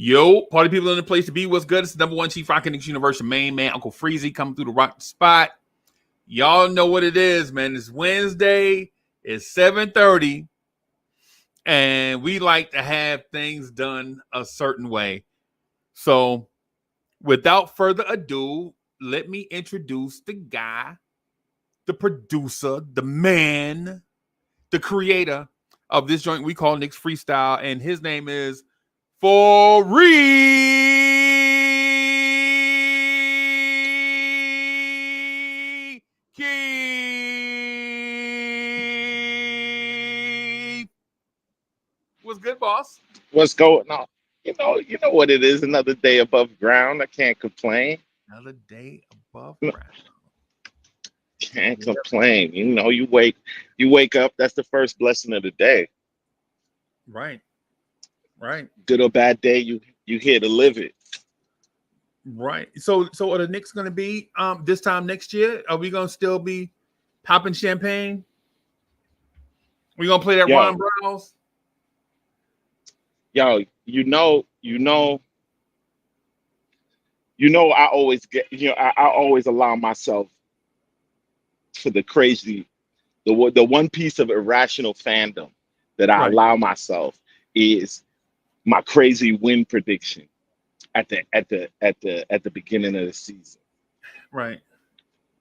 Yo, party people in the place to be. What's good? It's the number one Chief Rock Knicks University main man, Uncle Freezy, coming through the rock spot. Y'all know what it is, man. It's Wednesday. It's 7:30. And we like to have things done a certain way. So, without further ado, let me introduce the guy, the producer, the man, the creator of this joint we call Knicks Freestyle. And his name is For What's good, boss? What's going on? You know what it is. Another day above ground. I can't complain. Another day above ground. Can't complain. You wake up. That's the first blessing of the day. Right. Good or bad day, you here to live it. Right. So are the Knicks going to be this time next year? Are we going to still be popping champagne? We going to play that Ron Browns? Yo, I always get, I always allow myself for the crazy, the one piece of irrational fandom that I allow myself is my crazy win prediction at the beginning of the season. Right.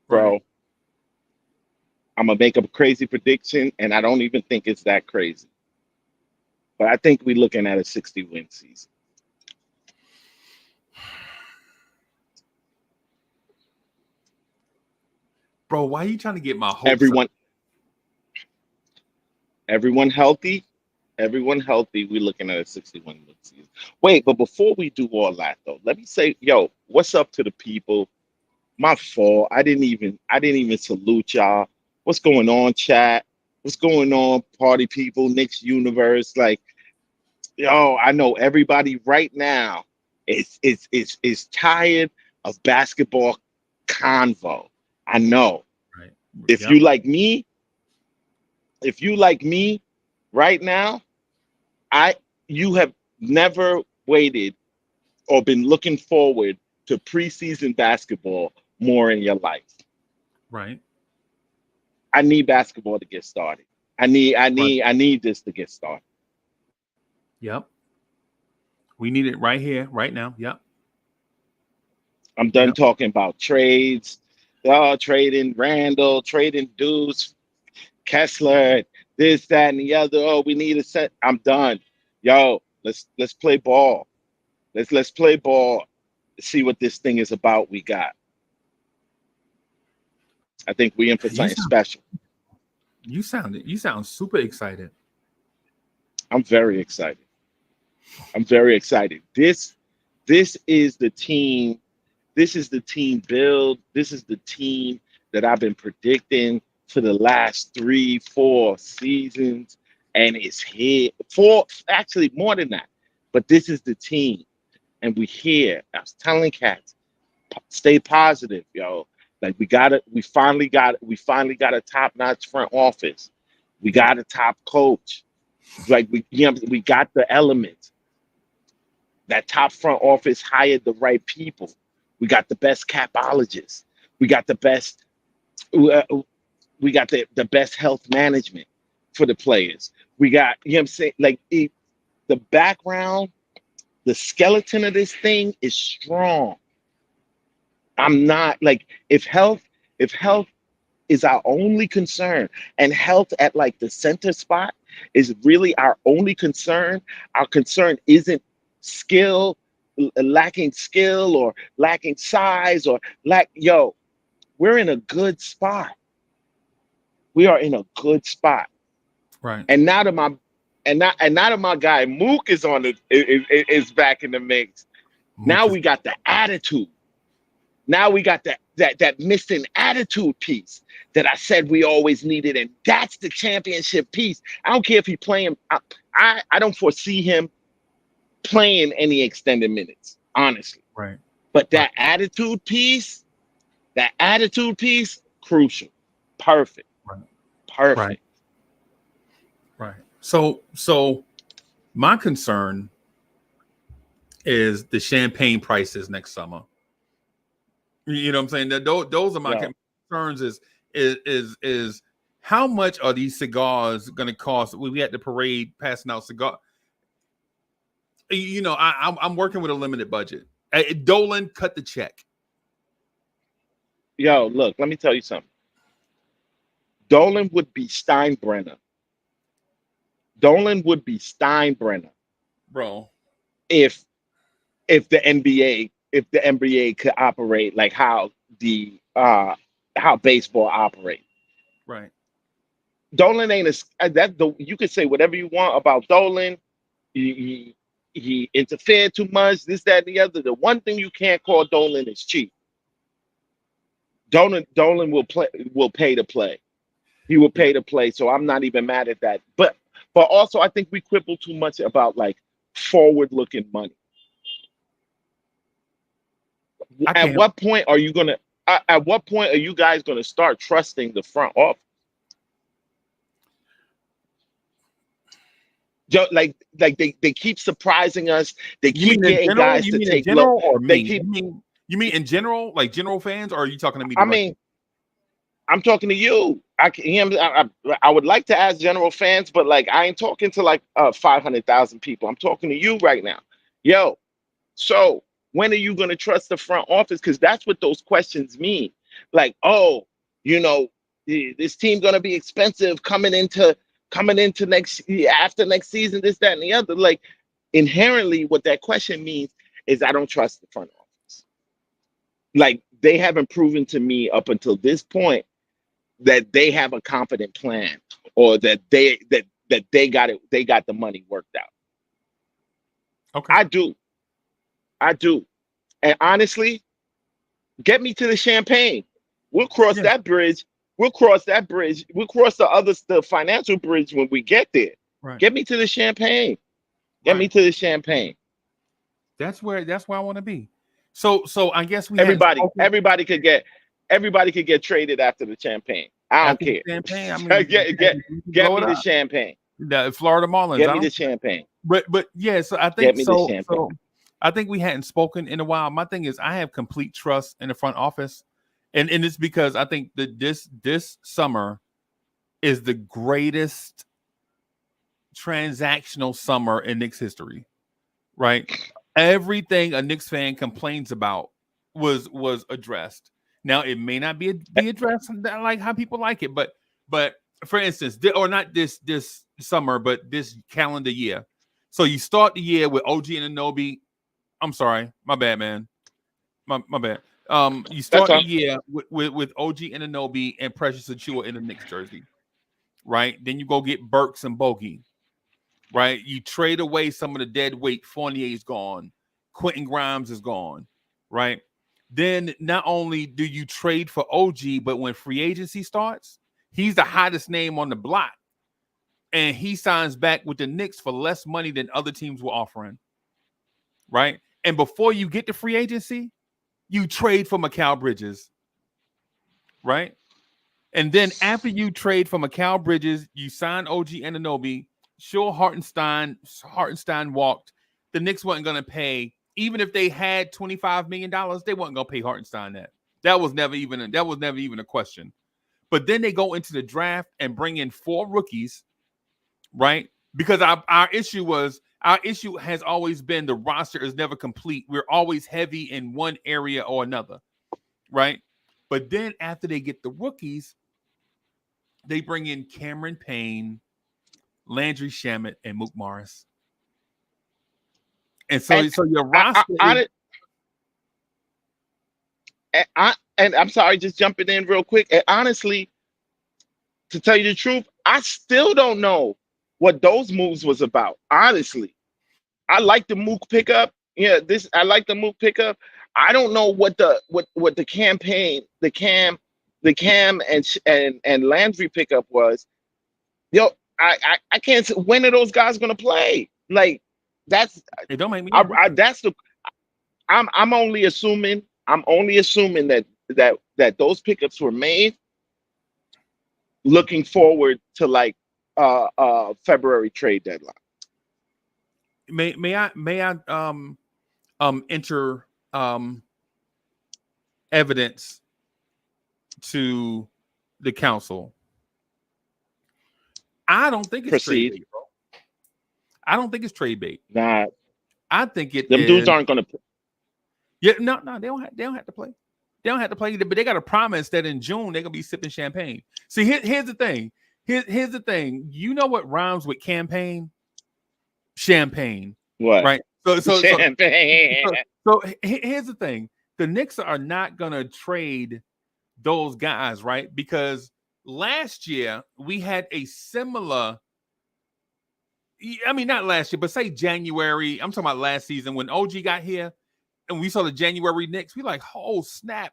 Bro, I'm gonna make a crazy prediction, and I don't even think it's that crazy. But I think we're looking at a 60-win season. Bro, why are you trying to get my hopes Everyone healthy. We're looking at a 61-win season. Wait, but before we do all that though, let me say, yo, what's up to the people? My fault. I didn't even salute y'all. What's going on, chat? What's going on, party people, Knicks universe? Like, yo, I know everybody right now is tired of basketball convo. I know. Right. If you like me right now, you have never waited or been looking forward to preseason basketball more in your life. Right. I need basketball to get started. I need this to get started. Yep. We need it right here, right now. Yep. I'm done talking about trades. Trading Randall, trading Deuce, Kessler, this, that, and the other. Oh, we need a set. I'm done. Yo, let's play ball. Let's play ball. See what this thing is about. We got. I think we in for something special. You sound super excited. I'm very excited. This is the team. This is the team build. This is the team that I've been predicting for the last 3-4 seasons. And it's here. Actually more than that. But this is the team. And we here. I was telling cats, stay positive, yo. Like we finally got a top-notch front office. We got a top coach. Like we got the elements. That top front office hired the right people. We got the best capologists. We got the best. We got the best health management for the players. We got, what I'm saying, like the background, the skeleton of this thing is strong. I'm not like if health is our only concern, and health at like the center spot is really our only concern. Our concern isn't lacking skill or lacking size or we're in a good spot. We are in a good spot. Right. And now that my guy Mook is is back in the mix. Now we got the attitude. Now we got that missing attitude piece that I said we always needed, and that's the championship piece. I don't care if he's playing. I don't foresee him playing any extended minutes, honestly. Right. But that attitude piece, crucial. Perfect. Right. Perfect. Right. So my concern is the champagne prices next summer. You know what I'm saying? That those are my concerns. Is how much are these cigars going to cost? We had the parade passing out cigar. You know, I'm working with a limited budget. Dolan, cut the check. Yo, look, let me tell you something. Dolan would be Steinbrenner. Dolan would be Steinbrenner, Bro. if the NBA could operate like how baseball operates. Right. Dolan ain't you can say whatever you want about Dolan. He interfered too much, this, that, and the other. The one thing you can't call Dolan is cheap. Dolan will pay to play. He will pay to play, so I'm not even mad at that. But also I think we quibble too much about like forward-looking money. At what point are you guys gonna start trusting the front office? Like they keep surprising us. They keep getting guys to take low. Or me? You mean in general, like general fans, or are you talking to me directly? I mean, I'm talking to you. I would like to ask general fans, but like I ain't talking to like 500,000 people. I'm talking to you right now. Yo, so when are you going to trust the front office? Because that's what those questions mean. Like, oh, you know, this team going to be expensive coming into after next season, this, that, and the other. Like, inherently, what that question means is I don't trust the front office. Like, they haven't proven to me up until this point that they have a confident plan, or that they got it. They got the money worked out. Okay, I do. And honestly, get me to the champagne. We'll cross that bridge. We'll cross that bridge. We'll cross the financial bridge when we get there. Right. Get me to the champagne. Get me to the champagne. That's where I want to be. So I guess everybody could get traded after the champagne. I don't care. Champagne, I mean, get me the champagne. The Florida Marlins. Get me the champagne. But yeah, so I think so I think we hadn't spoken in a while. My thing is I have complete trust in the front office. And it's because I think that this summer is the greatest transactional summer in Knicks history. Right? Everything a Knicks fan complains about was addressed. Now it may not be addressed like how people like it, but for instance, or not this summer, but this calendar year. So you start the year with OG Anunoby. I'm sorry, my bad, man. My bad. You start the year with OG Anunoby and Precious Achiuwa in the Knicks jersey, right? Then you go get Burks and Bogey, right? You trade away some of the dead weight. Fournier's gone. Quentin Grimes is gone, right? Then not only do you trade for OG, but when free agency starts, he's the hottest name on the block. And he signs back with the Knicks for less money than other teams were offering, right? And before you get to free agency, you trade for Mikal Bridges, right? And then after you trade for Mikal Bridges, you sign OG Anunoby. Sure, Hartenstein walked. The Knicks weren't going to pay, even if they had $25 million, they weren't going to pay Hartenstein that. That was never even a question. But then they go into the draft and bring in 4 rookies, right? Because our issue has always been the roster is never complete. We're always heavy in one area or another, right? But then after they get the rookies, they bring in Cameron Payne, Landry Shamet, and Mook Morris. And so your roster and I'm sorry, just jumping in real quick. And honestly, to tell you the truth, I still don't know what those moves was about. Honestly, I like the Mook pickup. Yeah, I like the Mook pickup. I don't know what the campaign, the Cam and Landry pickup was. Yo, I can't say when are those guys gonna play? Like it don't make me. I'm only assuming that those pickups were made looking forward to like February trade deadline. May I enter evidence to the council. I don't think it's trade Proceed. bait, bro. I don't think it's trade bait. Nah, I think it them dudes is. aren't gonna. Yeah, no, they don't have to play. They don't have to play, but they got to promise that in June they're gonna be sipping champagne. See, here's the thing. Here's the thing. You know what rhymes with campaign? Champagne, What? right? So Champagne. here's the thing. The Knicks are not gonna trade those guys, right? Because last year we had a similar. I mean, not last year, but say January. I'm talking about last season when OG got here and we saw the January Knicks. We like, oh snap,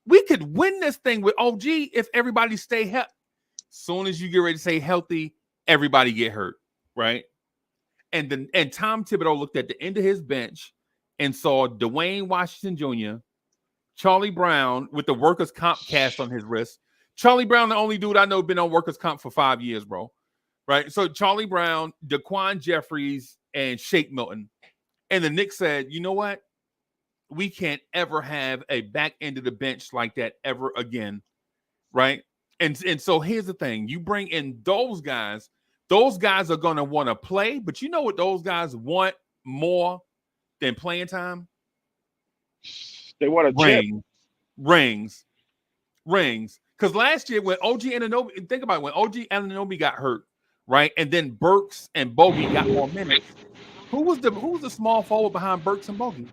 we could win this thing with OG if everybody stay healthy. Soon as you get ready to say healthy, everybody get hurt, right? And Tom Thibodeau looked at the end of his bench and saw Dwayne Washington Jr., Charlie Brown with the workers' comp cast on his wrist. Charlie Brown, the only dude I know been on workers' comp for 5 years, bro. Right? So Charlie Brown, Daquan Jeffries, and Shake Milton. And the Knicks said, you know what? We can't ever have a back end of the bench like that ever again. Right? And so here's the thing. You bring in those guys are going to want to play, but you know what those guys want more than playing time? They want a chip. Rings. Because last year when OG Anunoby, think about it, when OG Anunoby got hurt, right? And then Burks and Bogey got more minutes. Who was the small forward behind Burks and Bogey?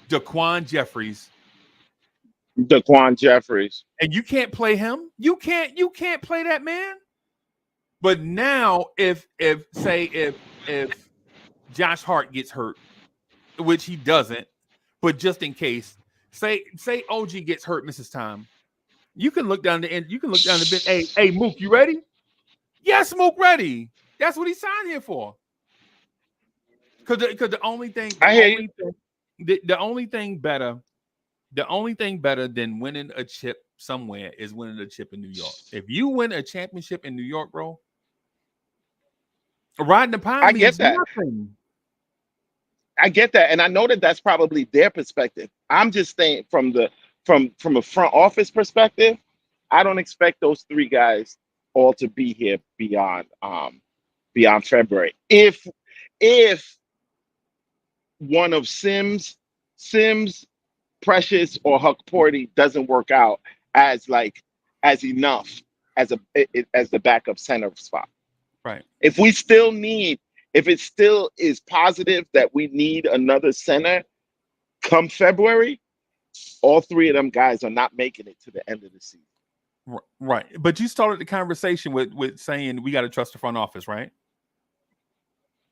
Daquan Jeffries. Daquan Jeffries. And you can't play him. You can't play that man. But now if Josh Hart gets hurt, which he doesn't, but just in case, say OG gets hurt, misses time. You can look down the end. You can look down the bench. Hey, Mook, you ready? Yes, Mook, ready. That's what he signed here for. Because the only thing better than winning a chip somewhere is winning a chip in New York. If you win a championship in New York, bro, riding the pine I means get that. nothing. I get that, and I know that that's probably their perspective. I'm just saying from a front office perspective, I don't expect those three guys all to be here beyond February. If one of Sims, Precious, or Huck Porty doesn't work out as enough as the backup center spot. Right. If it still is positive that we need another center come February, all three of them guys are not making it to the end of the season. Right. But you started the conversation with saying we got to trust the front office, right?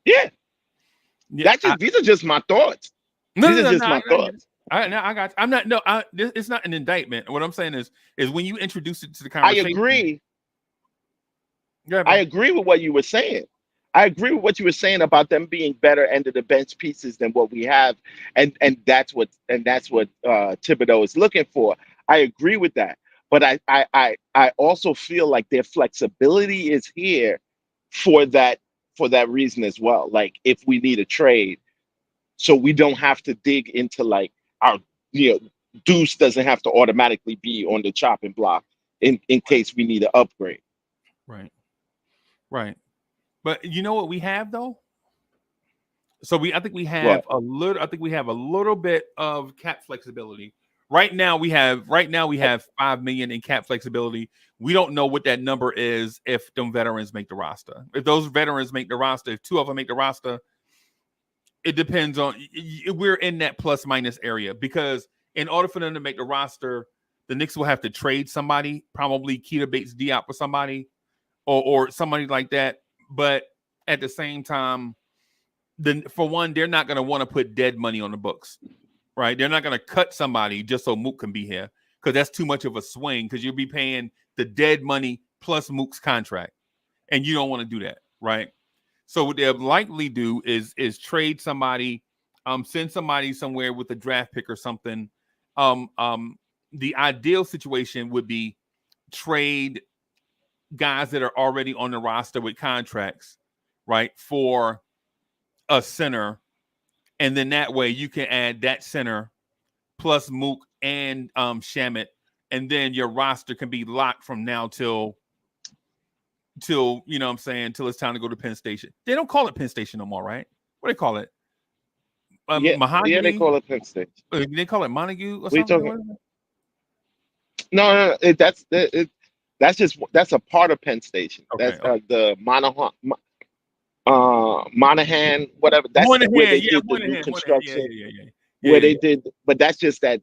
Yeah. These are just my thoughts. These are just my thoughts. I got. I'm not. No, it's not an indictment. What I'm saying is when you introduce it to the conversation. I agree. Yeah, I agree with what you were saying. I agree with what you were saying about them being better end of the bench pieces than what we have, and that's what Thibodeau is looking for. I agree with that, but I also feel like their flexibility is here for that reason as well. Like if we need a trade, so we don't have to dig into like our Deuce doesn't have to automatically be on the chopping block in case we need an upgrade. Right. But you know what we have though? So I think we have a little bit of cap flexibility. Right now we have $5 million in cap flexibility. We don't know what that number is if them veterans make the roster. If those veterans make the roster, if two of them make the roster, it depends on. We're in that plus minus area because in order for them to make the roster, the Knicks will have to trade somebody, probably Keita Bates-Diop for somebody, or somebody like that. But at the same time, for one, they're not going to want to put dead money on the books, right? They're not going to cut somebody just so Mook can be here because that's too much of a swing because you'll be paying the dead money plus Mook's contract, and you don't want to do that, right? So what they'll likely do is trade somebody, send somebody somewhere with a draft pick or something. The ideal situation would be trade guys that are already on the roster with contracts, right, for a center and then that way you can add that center plus Mook and Shamit, and then your roster can be locked from now till you know what I'm saying, till it's time to go to Penn Station. They don't call it Penn Station no more, right? What do they call it? Yeah, they Mahogany? call it Penn State. They call it Montague or We something? talking? No. That's a part of Penn Station. Okay. That's the Monahan, whatever. That's where Moynihan, they yeah, did the new Moynihan, yeah, construction. yeah, yeah, yeah. Where Yeah, they yeah. did, but that's that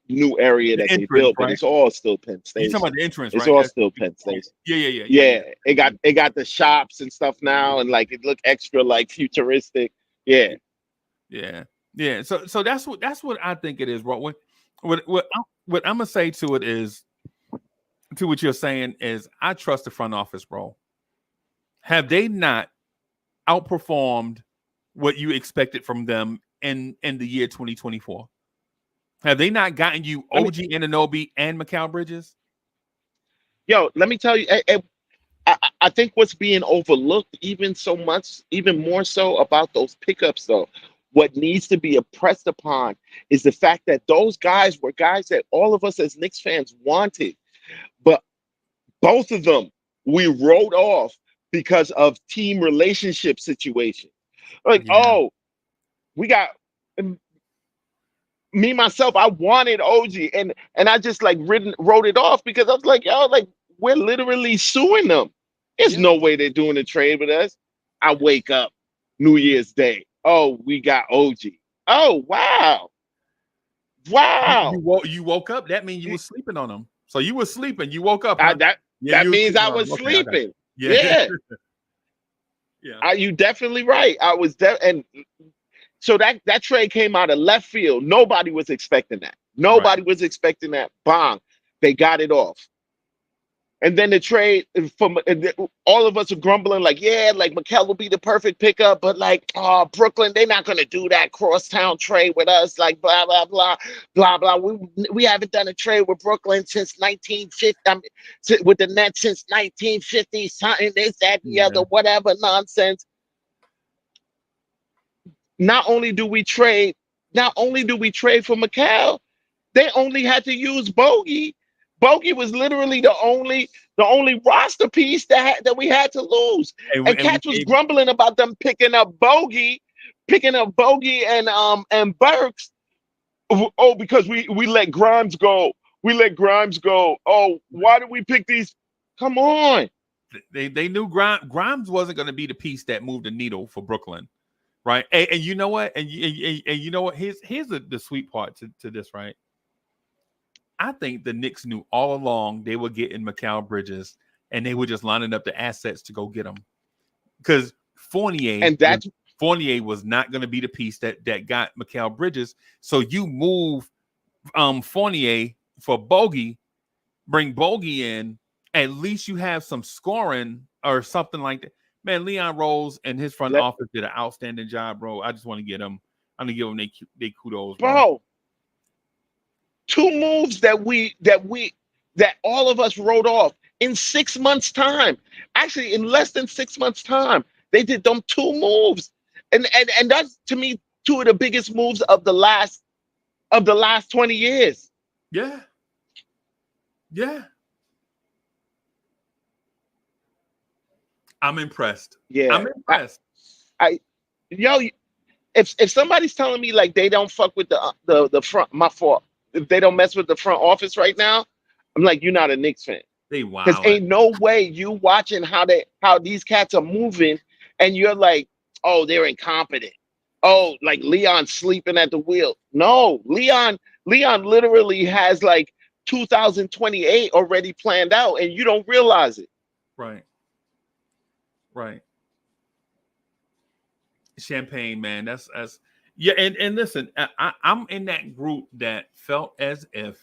new area The that they entrance, built. But right? it's all still Penn You talking Station. about the entrance, It's right? all That's still Penn Station. yeah. Yeah, it got the shops and stuff now, and like it look extra like futuristic. Yeah. Yeah. So that's what I think it is, bro. What I'm gonna say to it is, to what you're saying is, I trust the front office, bro. Have they not outperformed what you expected from them in the year 2024? Have they not gotten you OG Anunoby and Mikal Bridges? Let me tell you, I think what's being overlooked even more so about those pickups, though, what needs to be impressed upon is the fact that those guys were guys that all of us as Knicks fans wanted, but both of them we wrote off because of team relationship situations. Like, Yeah. we got me myself. I wanted OG, and I just like wrote it off because I was like, like we're literally suing them. There's Yeah. no way they're doing a trade with us. I wake up New Year's Day. Oh, we got OG. Oh, wow. Wow. You woke up. That means you were sleeping on them. So you were sleeping. You woke up, I, huh? that Yeah, that you were means sleeping I on was them. Okay, I got sleeping. you. Yeah. Yeah. Yeah. You definitely right. I was and so that trade came out of left field. Nobody was expecting that. Right. Nobody was expecting that. Bang. They got it off. And then the trade from all of us are grumbling like, yeah, like Mikal will be the perfect pickup, but like, Brooklyn, they're not gonna do that crosstown trade with us, like blah blah blah blah blah. We haven't done a trade with Brooklyn since 1950. With the Nets since 1950 something. This that the other Yeah. whatever nonsense. Not only do we trade for Mikal, they only had to use Bogey. Bogey was literally the only roster piece that we had to lose. And And we Catch was gave grumbling about them picking up Bogey and Burks. Oh, because we let Grimes go. We let Grimes go. Oh, why did we pick these? Come on. they knew Grimes wasn't going to be the piece that moved the needle for Brooklyn, right? And you know what? And you know what? Here's the sweet part to this, right? I think the Knicks knew all along they were getting Mikal Bridges, and they were just lining up the assets to go get him. Because And that's Fournier was not going to be the piece that got Mikal Bridges. So you move Fournier for Bogey, bring Bogey in. At least you have some scoring or something like that. Man, Leon Rose and his front let, office did an outstanding job, bro. I just want to get them. I'm gonna give them they kudos, bro. bro. Two moves that all of us wrote off in 6 months' time. Actually, in less than 6 months' time, they did them two moves, and that's to me two of the biggest moves of the last 20 years. Yeah, yeah. I'm impressed. Yeah, I'm impressed. I yo, if somebody's telling me like they don't fuck with the front, my fault. If they don't mess with the front office right now, I'm like, you're not a Knicks fan. They Because wildin'. ain't no way you watching how these cats are moving, and you're like, oh, they're incompetent. Oh, like Leon sleeping at the wheel. No, Leon literally has like 2028 already planned out, and you don't realize it. Right. Right. Champagne, man. That's yeah. And listen, I'm in that group that felt as if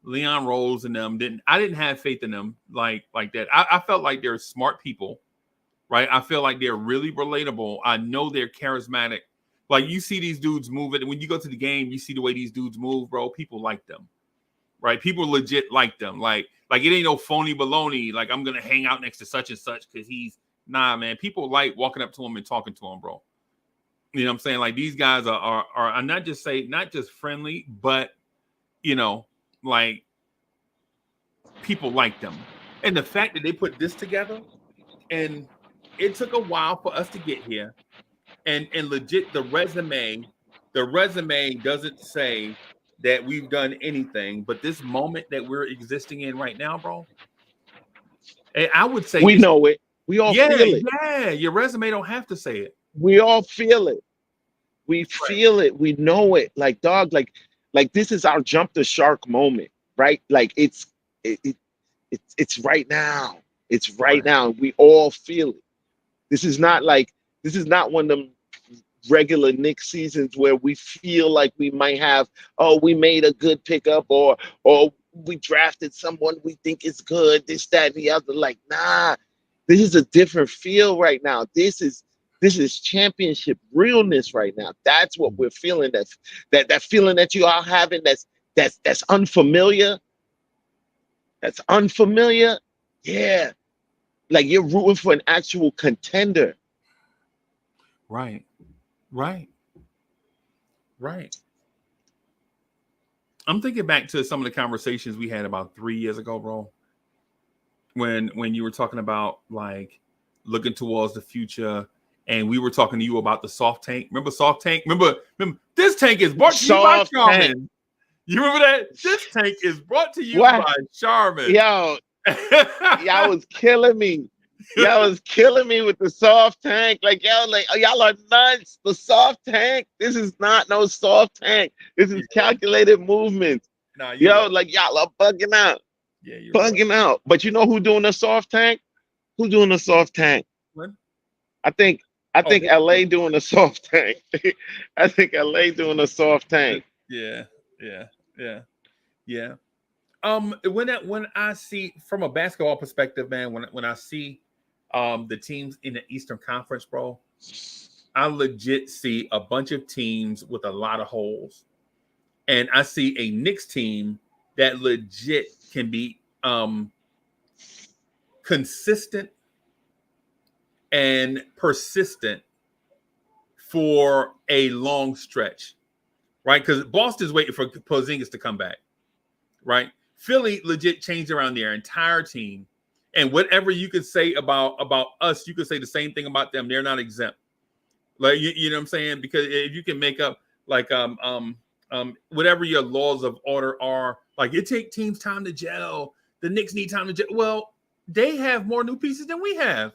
Leon Rose and them I didn't have faith in them like that. I felt like they're smart people, right? I feel like they're really relatable. I know they're charismatic. Like you see these dudes moving, and when you go to the game, you see the way these dudes move, bro. People like them, right? People legit like them. Like it ain't no phony baloney. Like I'm gonna hang out next to such and such because he's nah, man. People like walking up to him and talking to him, bro. You know what I'm saying? Like these guys are not just friendly, but like people like them. And the fact that they put this together, and it took a while for us to get here. And legit, the resume doesn't say that we've done anything, but this moment that we're existing in right now, bro. And I would say We it's know it. We all yeah, feel it. yeah. Your resume don't have to say it. We all feel it. We Right. feel it. We know it. Like dog. Like this is our jump the shark moment, right? Like it's right now. It's right Right. now. We all feel it. This is not like this is not one of them regular Knicks seasons where we feel like we might have, oh, we made a good pickup or we drafted someone we think is good, this, that, and the other. Like, nah, this is a different feel right now. This is championship realness right now. That's what we're feeling. That feeling that you are having that's unfamiliar. That's unfamiliar. Yeah. Like you're rooting for an actual contender. Right. Right. Right. I'm thinking back to some of the conversations we had about 3 years ago, bro. When you were talking about like looking towards the future, and we were talking to you about the soft tank. Remember soft tank? Remember this tank is brought to you by Soft tank. Charmin. You remember that? This tank is brought to you What? by Charmin. Yo, y'all was killing me. Y'all was killing me with the soft tank. Like y'all, y'all are nuts. The soft tank. This is not no soft tank. This is Yeah. calculated movement. Nah, you're Yo, right. like y'all are bugging out, Yeah, you're right. bugging out. But you know who doing the soft tank? Who doing the soft tank? What? I think I Oh, think LA doing a soft tank. I think LA doing a soft tank. yeah, yeah, yeah, yeah. When I see from a basketball perspective, man, when I see the teams in the Eastern Conference, bro, I legit see a bunch of teams with a lot of holes, and I see a Knicks team that legit can be consistent and persistent for a long stretch, right? Because Boston's waiting for Porzingis to come back, right? Philly legit changed around their entire team, and whatever you could say about us, you could say the same thing about them. They're not exempt. Like you know what I'm saying? Because if you can make up like whatever your laws of order are, like it take teams time to gel. The Knicks need time to gel. Well, they have more new pieces than we have.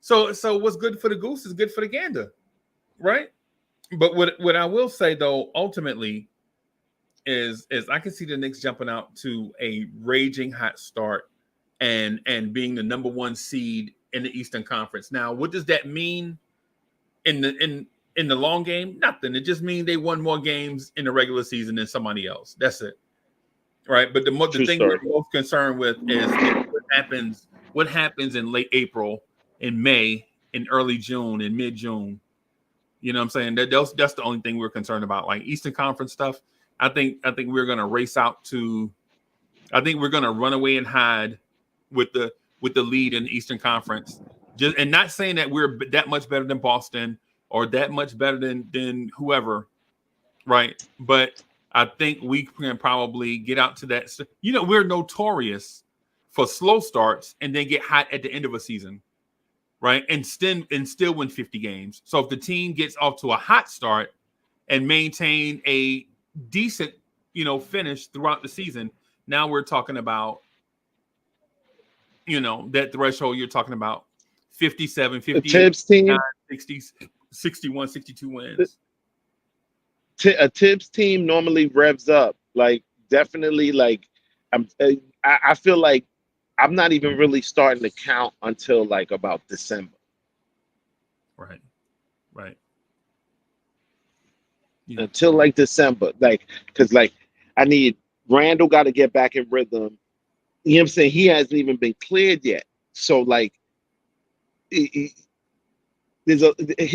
So what's good for the goose is good for the gander, right? But what I will say though, ultimately, is I can see the Knicks jumping out to a raging hot start and being the number one seed in the Eastern Conference. Now, what does that mean in the long game? Nothing. It just means they won more games in the regular season than somebody else. That's it, right? But the True thing we're story. most concerned with is what happens in late April, in May, in early June, in mid June. You know what I'm saying? That's the only thing we're concerned about. Like Eastern Conference stuff, I think we're gonna race out to. I think we're gonna run away and hide with the lead in the Eastern Conference. Just and not saying that we're that much better than Boston or that much better than whoever, right? But I think we can probably get out to that. We're notorious for slow starts and then get hot at the end of a season, right? And still win 50 games. So if the team gets off to a hot start and maintain a decent, finish throughout the season, now we're talking about, that threshold you're talking about 57, The 58, Tibbs team, 60, 61, 62 wins. a Tibbs team normally revs up. Like definitely, like I feel like I'm not even really starting to count until like about December. Right. Right. Yeah. Until like December, like because like I need Randall got to get back in rhythm. You know what I'm saying? He hasn't even been cleared yet. So like, it- there's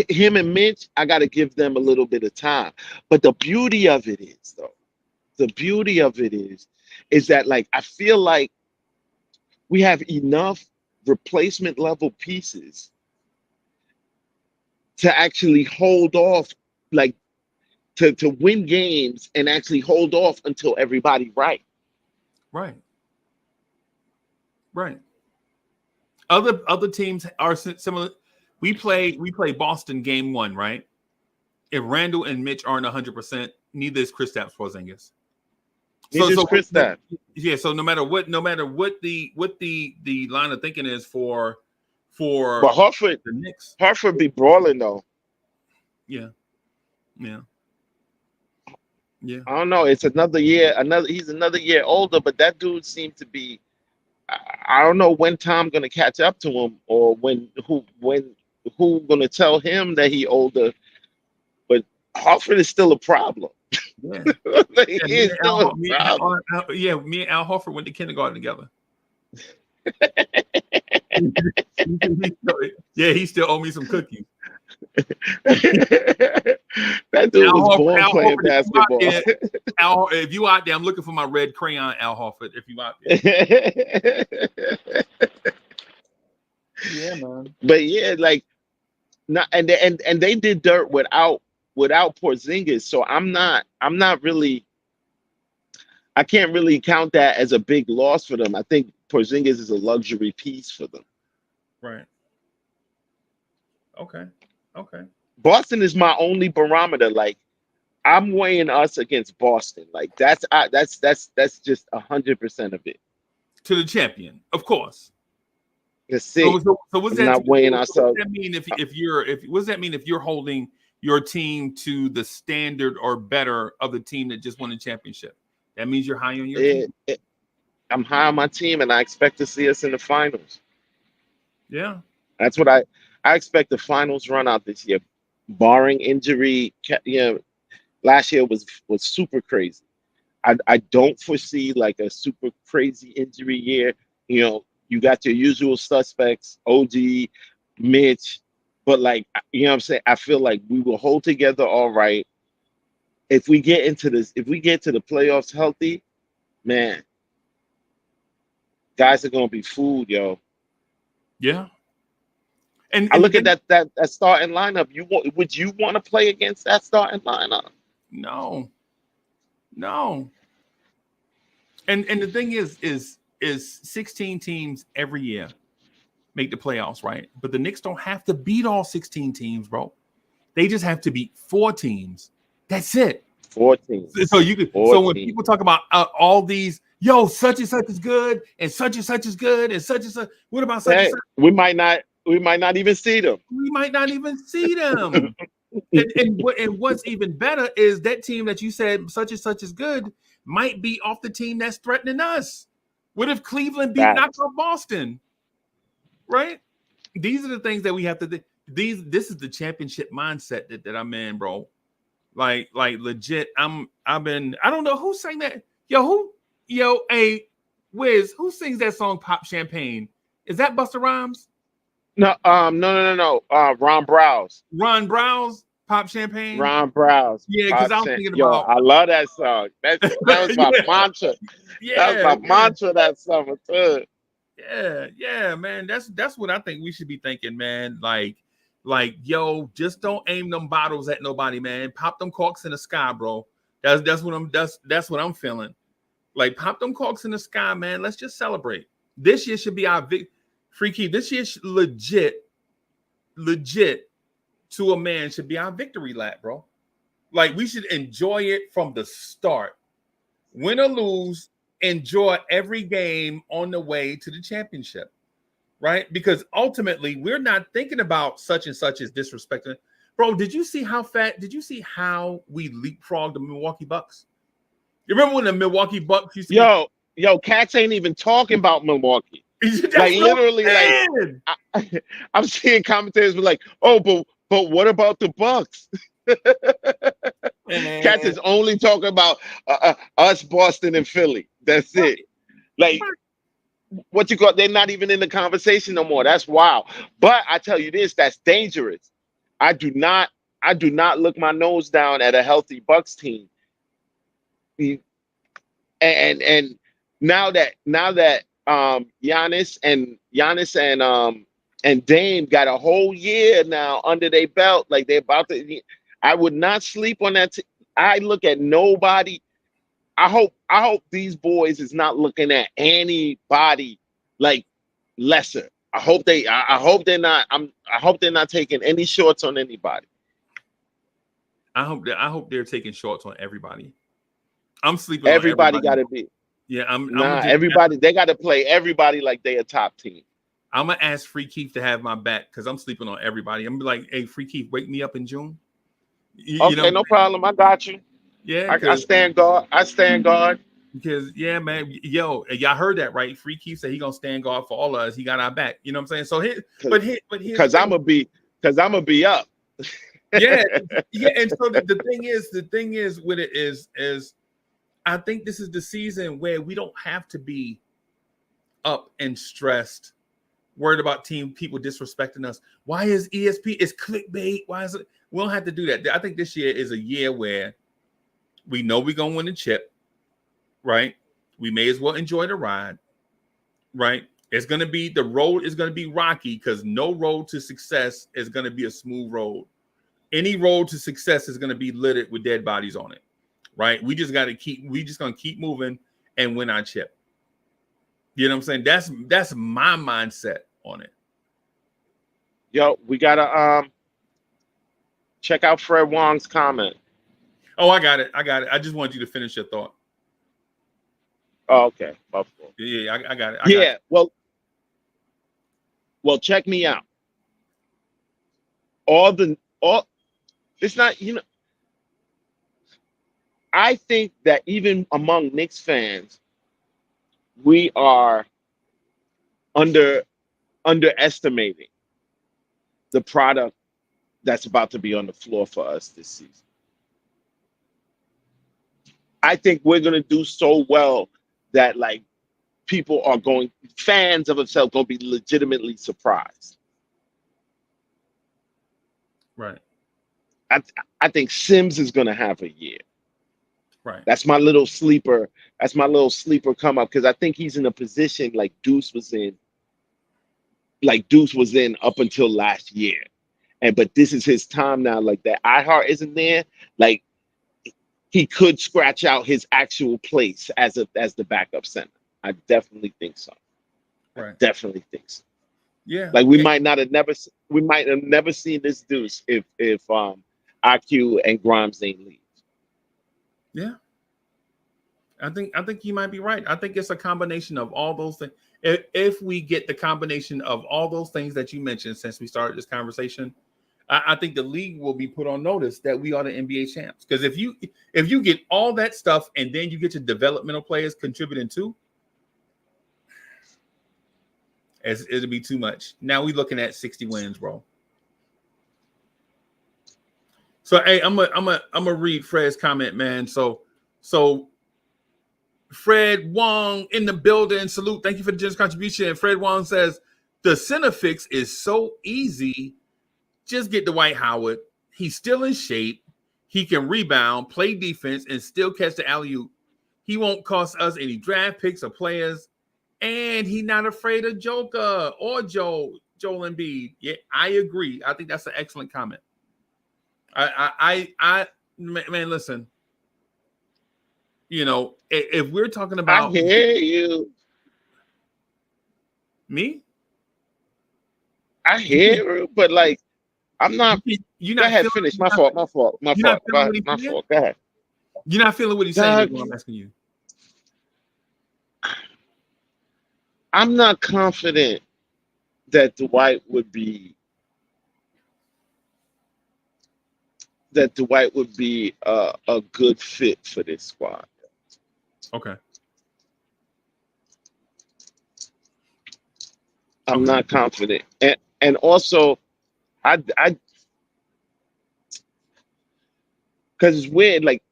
him and Mitch. I got to give them a little bit of time. But the beauty of it is, though, the beauty of it is that like I feel like we have enough replacement level pieces to actually hold off, like to win games and actually hold off until everybody right. Right. Right. Other teams are similar. We play Boston game 1, right? If Randall and Mitch aren't 100%, neither is Kristaps Porzingis. Neither is Kristaps. Yeah. So no matter what the line of thinking is for But the Knicks. Hartford be brawling though. Yeah. Yeah. Yeah. I don't know. It's another year. He's another year older, but that dude seemed to be. I don't know when Tom gonna catch up to him, or when who gonna tell him that he older. But Hartford is still a problem. Yeah. He is still a problem. Me and Al Horford went to kindergarten together. Yeah, he still owe me some cookies. That dude was born playing basketball. If you out there, I'm looking for my red crayon, Al Horford. If you out there. Yeah, man. But yeah, like not and they did dirt without Porzingis. So I'm not really, I can't really count that as a big loss for them. I think Porzingis is a luxury piece for them. Right. Okay. Boston is my only barometer. Like I'm weighing us against Boston. Like that's just 100% of it. To the champion, of course. That's it. So what's that? Not weighing ourselves. What does that mean what does that mean if you're holding your team to the standard or better of the team that just won the championship? That means you're high on your team. I'm high on my team, and I expect to see us in the finals. Yeah, that's what I expect the finals run out this year, barring injury. Last year was super crazy. I don't foresee like a super crazy injury year. You got your usual suspects, OG, Mitch, but like, what I'm saying? I feel like we will hold together all right. If we get to the playoffs healthy, man, guys are gonna be fooled, yo. Yeah. And I look at that starting lineup. Would you want to play against that starting lineup? No. And the thing is 16 teams every year make the playoffs, right? But the Knicks don't have to beat all 16 teams, bro. They just have to beat 4 teams. That's it. 4 teams. So when people talk about all these, such and such is good, and such is good, and such. What about such and such? We might not even see them. We might not even see them. and what's even better is that team that you said such and such is good might be off the team that's threatening us. What if Cleveland knocked off Boston? Right? These are the things that we have to do. This is the championship mindset that I'm in, bro. Like legit. I don't know who sang that. Wiz, who sings that song Pop Champagne? Is that Busta Rhymes? No, no. Ron Browse. Ron Browse, Pop Champagne. Ron Browse. Yeah, because I was thinking about. I love that song. That was my mantra. Yeah, that was my mantra that summer too. Yeah, man. That's what I think we should be thinking, man. Like, just don't aim them bottles at nobody, man. Pop them corks in the sky, bro. That's what I'm feeling. Like, pop them corks in the sky, man. Let's just celebrate. This year should be our free key. This year legit to a man should be our victory lap, bro. Like, we should enjoy it from the start. Win or lose, enjoy every game on the way to the championship, right? Because ultimately, we're not thinking about such and such as disrespecting. Bro, did you see how we leapfrogged the Milwaukee Bucks? You remember when the Milwaukee Bucks used to Yo, cats ain't even talking about Milwaukee. Like literally, like I'm seeing commentators be like, "Oh, but what about the Bucks?" Cats is only talking about us, Boston, and Philly. That's it. Like, what you got? They're not even in the conversation no more. That's wild. But I tell you this, that's dangerous. I do not look my nose down at a healthy Bucks team. And now that Giannis and and Dame got a whole year now under their belt. Like they're about to. I would not sleep on that. I look at nobody. I hope these boys is not looking at anybody like lesser. I hope they're not. I hope they're not taking any shorts on anybody. I hope they're taking shorts on everybody. I'm sleeping on Everybody everybody. got to be. Yeah, I'm Nah, just, everybody. They got to play everybody like they a top team. I'm gonna ask Free Keith to have my back because I'm sleeping on everybody. I'm gonna be like, hey, Free Keith, wake me up in June. You know, Okay, no problem. I got you. yeah, I stand guard. I stand guard. because yeah, man, yo, y'all heard that right? Free Keith said he gonna stand guard for all of us. He got our back. You know what I'm saying? So here's the Cause I'm thing. gonna be up. Yeah, yeah. And so the thing is with it is I think this is the season where we don't have to be up and stressed, worried about people disrespecting us. Why is ESP? It's clickbait. Why is it? We don't have to do that. I think this year is a year where we know we're gonna win the chip, right? We may as well enjoy the ride, right? The road is gonna be rocky because no road to success is gonna be a smooth road. Any road to success is gonna be littered with dead bodies on it, right? We just gonna keep moving and win our chip. You know what I'm saying? That's my mindset on it. Yo, we gotta check out Fred Wong's comment. Oh, I got it. I just wanted you to finish your thought. Oh, okay. Yeah, I got it. Yeah. Well, check me out. All it's not, I think that even among Knicks fans, we are underestimating the product that's about to be on the floor for us this season. I think we're gonna do so well that like fans of themselves gonna be legitimately surprised. Right. I think Sims is gonna have a year. Right. That's my little sleeper. That's my little sleeper come up because I think he's in a position like Deuce was in up until last year. But this is his time now. Like that iHeart isn't there. Like he could scratch out his actual place as the backup center. I definitely think so. Right. Definitely think so. Yeah. Like we might have never seen this Deuce if IQ and Grimes ain't leave. Yeah. I think you might be right. I think it's a combination of all those things. If we get the combination of all those things that you mentioned since we started this conversation, I think the league will be put on notice that we are the NBA champs. Because if you get all that stuff and then you get your developmental players contributing too, it'll be too much. Now we're looking at 60 wins, bro. So hey, I'm gonna read Fred's comment, man. So Fred Wong in the building. Salute. Thank you for the generous contribution. And Fred Wong says the center fix is so easy. Just get Dwight Howard. He's still in shape. He can rebound, play defense, and still catch the alley-oop. He won't cost us any draft picks or players. And he's not afraid of Joker or Joel Embiid. Yeah, I agree. I think that's an excellent comment. Man, listen. You know, if we're talking about, I hear you. Me? I hear you, but like I'm not. You're Go not ahead, feeling, finish. My fault. You're not feeling what he's My saying? fault. Go ahead. You're not feeling what he's saying, is what I'm asking you. I'm not confident that Dwight would be a good fit for this squad. Okay. I'm not confident, and also, I because it's weird. Like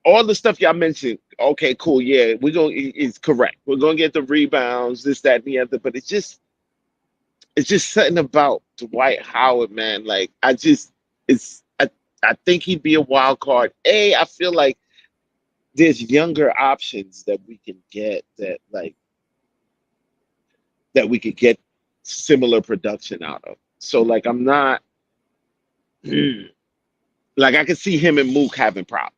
all the stuff y'all mentioned. Okay, cool. Yeah, it's correct. We're gonna get the rebounds, this, that, and the other. But it's just something about Dwight Howard, man. Like I think he'd be a wild card. I feel like there's younger options that we can get that we could get similar production out of. So like I'm not like I could see him and Mook having problems.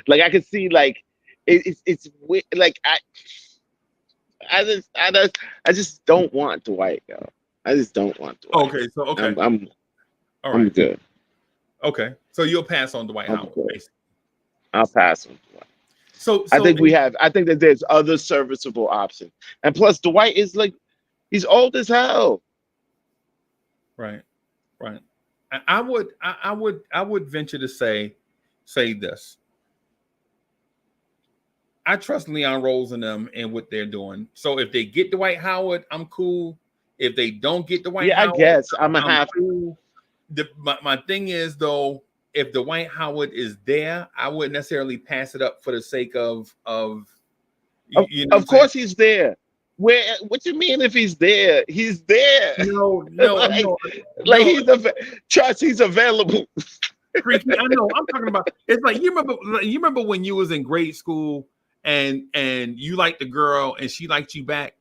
Like I could see like like I just don't want Dwight, yo. I just don't want Dwight. Okay, so okay, all I'm right, good. okay. So you'll pass on Dwight I'm Howard, good. basically. I'll pass on Dwight. So I think that there's other serviceable options. And plus Dwight is like he's old as hell. right, right. I would venture to say this. I trust Leon Rose and them and what they're doing. So if they get Dwight Howard, I'm cool. If they don't get Dwight Yeah, I Howard, guess I'm I'm cool. My thing is though, if Dwight Howard is there, I wouldn't necessarily pass it up for the sake of you know what I'm of saying? course he's there. What you mean if he's there? He's there. No, like, no, like no. he's available. Freaky. I know. I'm talking about. It's like you remember when you was in grade school and you liked the girl and she liked you back.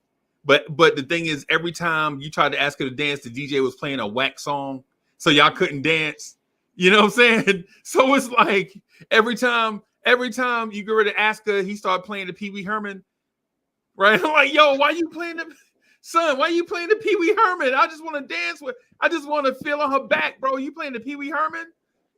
But the thing is, every time you tried to ask her to dance, the DJ was playing a whack song, so y'all couldn't dance. You know what I'm saying? So it's like every time you go ready to ask her, he started playing the Pee Wee Herman. Right? I'm like, yo, why you playing the son? Why you playing the Pee Wee Herman? I just want to dance with. I just want to feel on her back, bro. You playing the Pee Wee Herman?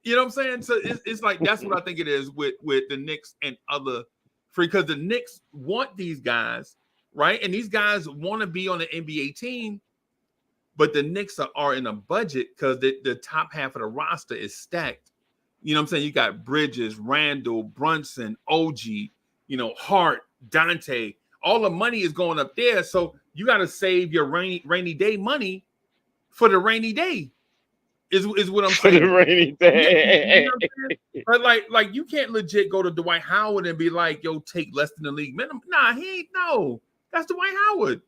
You know what I'm saying? So it's like that's what I think it is with the Knicks and other free because the Knicks want these guys, right? And these guys want to be on the NBA team, but the Knicks are in a budget because the top half of the roster is stacked. You know what I'm saying? You got Bridges, Randall, Brunson, OG, Hart, Dante. All the money is going up there, so you got to save your rainy day money for the rainy day. Is what I'm saying. For the rainy day. Yeah, but like you can't legit go to Dwight Howard and be like, yo, take less than the league minimum. Nah, he ain't no. That's Dwight Howard.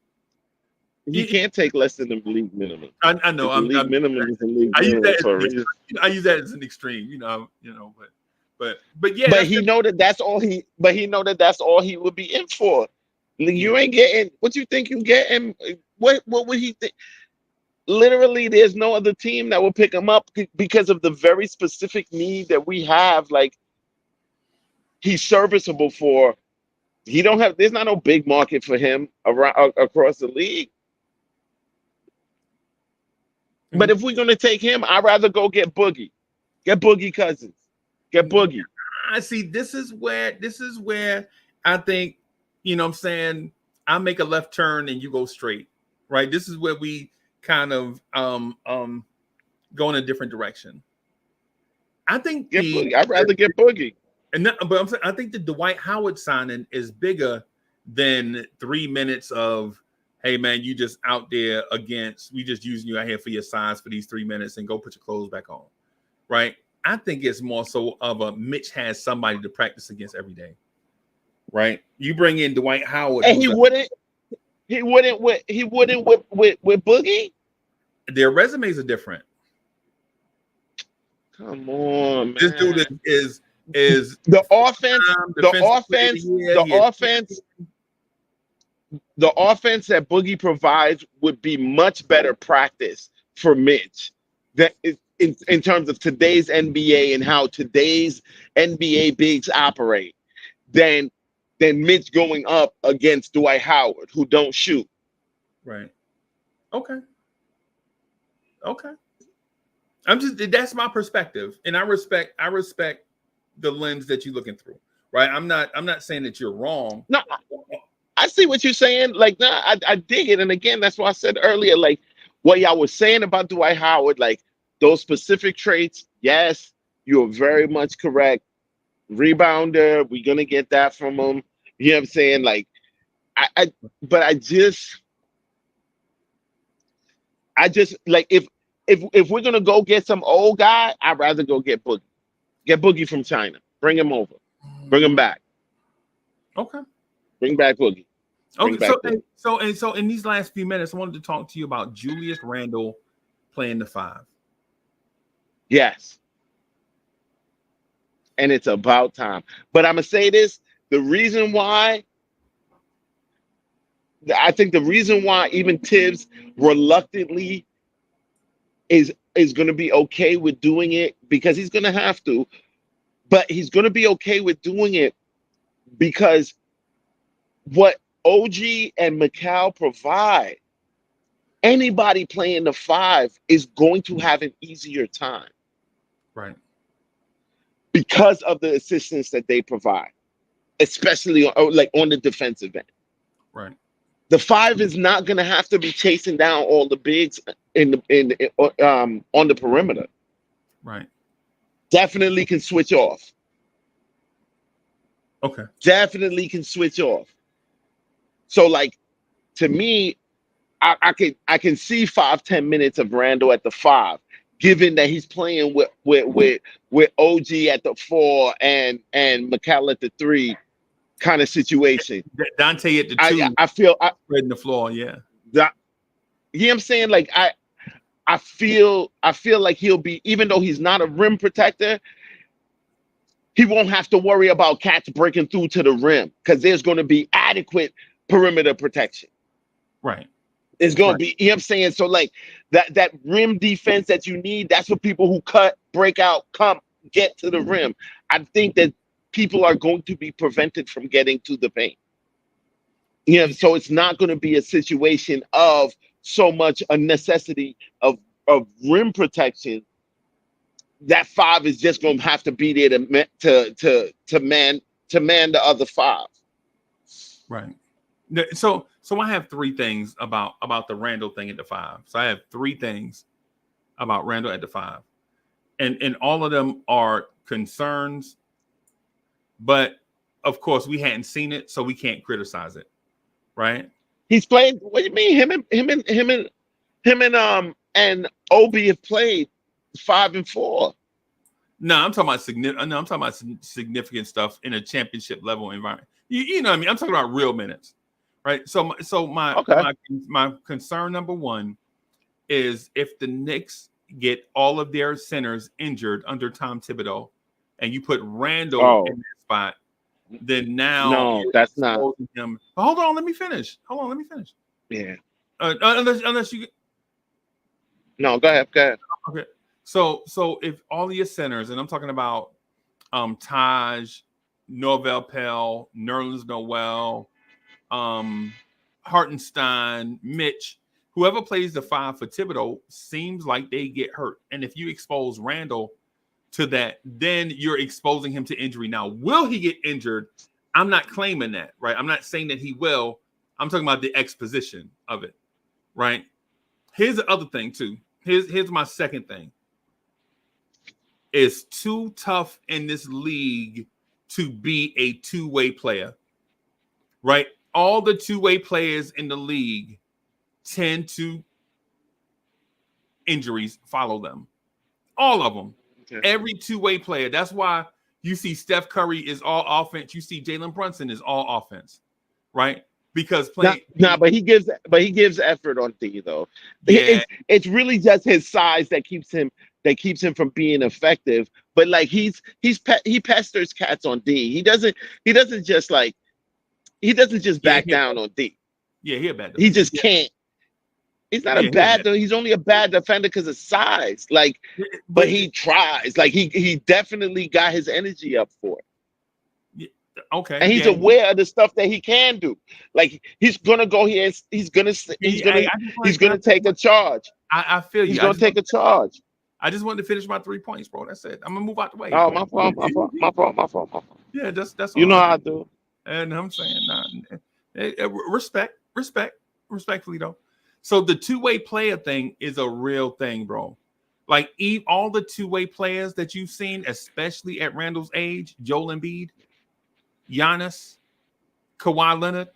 You can't take less than the league minimum. I know. The league minimum is the league minimum for a reason. I use that as an extreme, but yeah. But he know that that's all he. But he know that that's all he would be in for. You ain't getting what you think you getting. What would he think? Literally, there's no other team that will pick him up because of the very specific need that we have. Like he's serviceable for. He don't have. There's not no big market for him around across the league. But if we're gonna take him, I'd rather go get Boogie. Get Boogie Cousins. Get Boogie. I see. This is where I think, what I'm saying, I make a left turn and you go straight. Right. This is where we kind of go in a different direction. I think I'd rather get Boogie. But I'm saying I think the Dwight Howard signing is bigger than 3 minutes of, hey man, you just out there we just using you out here for your size for these 3 minutes and go put your clothes back on. Right. I think it's more so of a Mitch has somebody to practice against every day. Right. You bring in Dwight Howard. And he wouldn't with Boogie. Their resumes are different. Come on, man. This dude is the offense that Boogie provides would be much better practice for Mitch that is in terms of today's NBA and how today's NBA bigs operate than Mitch going up against Dwight Howard, who don't shoot. Right. Okay. That's my perspective. And I respect the lens that you're looking through. Right. I'm not saying that you're wrong. No, I see what you're saying. Like, I dig it. And again, that's what I said earlier. Like what y'all was saying about Dwight Howard, like those specific traits. Yes, you're very much correct. Rebounder, we're gonna get that from him. You know what I'm saying? Like, I just like if we're gonna go get some old guy, I'd rather go get Boogie. Get Boogie from China. Bring him over. Bring him back. Okay. Bring back Boogie. So in these last few minutes, I wanted to talk to you about Julius Randle playing the 5. Yes. And it's about time. But I'm gonna say this: the reason why I think the reason why even Tibbs reluctantly is going to be okay with doing it, because he's going to have to, but he's going to be okay with doing it because what OG and Mikal provide, anybody playing the five is going to have an easier time Right. because of the assistance that they provide, especially on the defensive end. Right. The five is not going to have to be chasing down all the bigs on the perimeter. Right. Definitely can switch off. Okay. Definitely can switch off. So, like, to me, I can see 5-10 minutes of Randall at the five, given that he's playing with OG at the four and Mikal at the three kind of situation. Dante at the I two, I feel spreading the floor. Yeah. that, you know what I'm saying? Like I feel like he'll be, even though he's not a rim protector, he won't have to worry about cats breaking through to the rim because there's going to be adequate perimeter protection. Right. It's going to Right. be, you know what I'm saying? So like that rim defense that you need, that's what people who cut, break out, come get to the rim. I think that people are going to be prevented from getting to the paint. Yeah, so it's not going to be a situation of so much a necessity of rim protection. That five is just going to have to be there to man the other five. Right. So I have three things about the Randall thing at the five. So I have three things about Randall at the five, and all of them are concerns, but of course we hadn't seen it, so we can't criticize it. Right. He's played. What do you mean? Him and Obi have played 5 and 4. No, I'm talking about significant. No, I'm talking about significant stuff in a championship level environment. You know what I mean? I'm talking about real minutes, right? So Okay. my concern number one is if the Knicks get all of their centers injured under Tom Thibodeau, and you put Randall Oh in that spot, then now no, you're that's not. exposing him. Hold on, let me finish. Yeah. Unless you No, go ahead. Go ahead. okay. So if all of your centers, and I'm talking about Taj, Norvel Pell, Nerlens Noel, Hartenstein, Mitch, whoever plays the five for Thibodeau seems like they get hurt. And if you expose Randall to that, then you're exposing him to injury. Now, will he get injured? I'm not claiming that, right? I'm not saying that he will. I'm talking about the exposition of it, right? Here's the other thing, too. Here's my second thing. It's too tough in this league to be a two-way player, right? All the two-way players in the league tend to injuries follow them. All of them. Okay. Every two-way player. That's why you see Steph Curry is all offense. You see Jalen Brunson is all offense, right? Because playing, But he gives effort on D though. yeah, It's really just his size that keeps him from being effective. But like he pesters cats on D. He doesn't just back yeah, down on D. he a bad He defender. just Yeah, can't. He's not a yeah, he a bad bad. though. He's only a bad defender because of size. Like, but But he tries. Like he definitely got his energy up for it. okay, And he's yeah. aware of the stuff that he can do. Like he's gonna go here. He's gonna take a charge. I feel He's you. gonna take a charge. I just wanted to finish my 3 points, bro. That's it. I'm gonna move out the way. Oh, my fault, my fault, my fault, my fault, my fault. Yeah, that's You know all. how I do. And I'm saying, respectfully though. So the two-way player thing is a real thing, bro. Like all the two-way players that you've seen, especially at Randall's age, Joel Embiid, Giannis, Kawhi Leonard,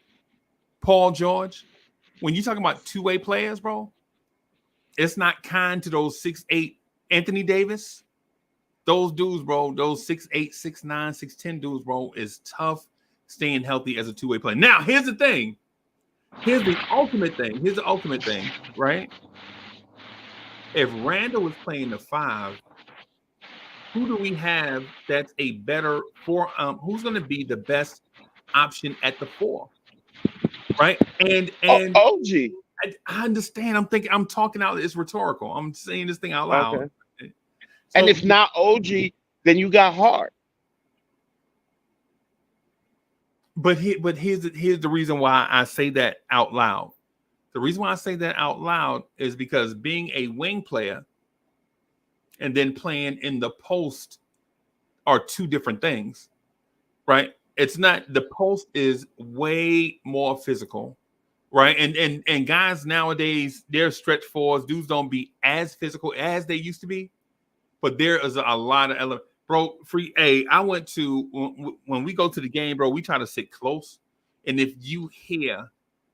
Paul George. When you talking about two-way players, bro, it's not kind to those 6'8" Anthony Davis. Those dudes, bro, those 6'8", 6'9", 6'10" dudes, bro, is tough staying healthy as a two-way player. Now, here's the thing. Here's the ultimate thing, right? If Randall was playing the five, who do we have that's a better four? Who's going to be the best option at the four? right? And OG. I understand. I'm talking out. It's rhetorical. I'm saying this thing out loud. Okay. And So, if not OG, then you got Hart. but here's the reason why I say that out loud. The reason why I say that out loud is because being a wing player and then playing in the post are two different things, right? It's not, the post is way more physical, right? And guys nowadays, they're stretch fours. Dudes don't be as physical as they used to be, but there is a lot of elements. Bro, I went to, when we go to the game, bro, we try to sit close. And if you hear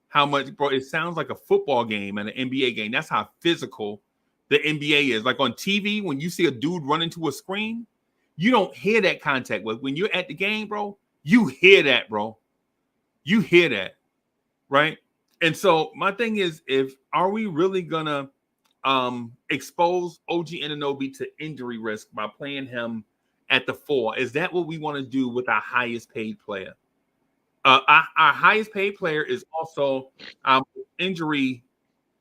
how much, bro, it sounds like a football game and an NBA game. That's how physical the NBA is. Like on TV, when you see a dude run into a screen, you don't hear that contact. But when you're at the game, bro, you hear that, bro. You hear that, right? And so my thing is, are we really gonna expose OG Anunoby to injury risk by playing him at the 4? Is that what we want to do with our highest paid player? Our highest paid player is also our injury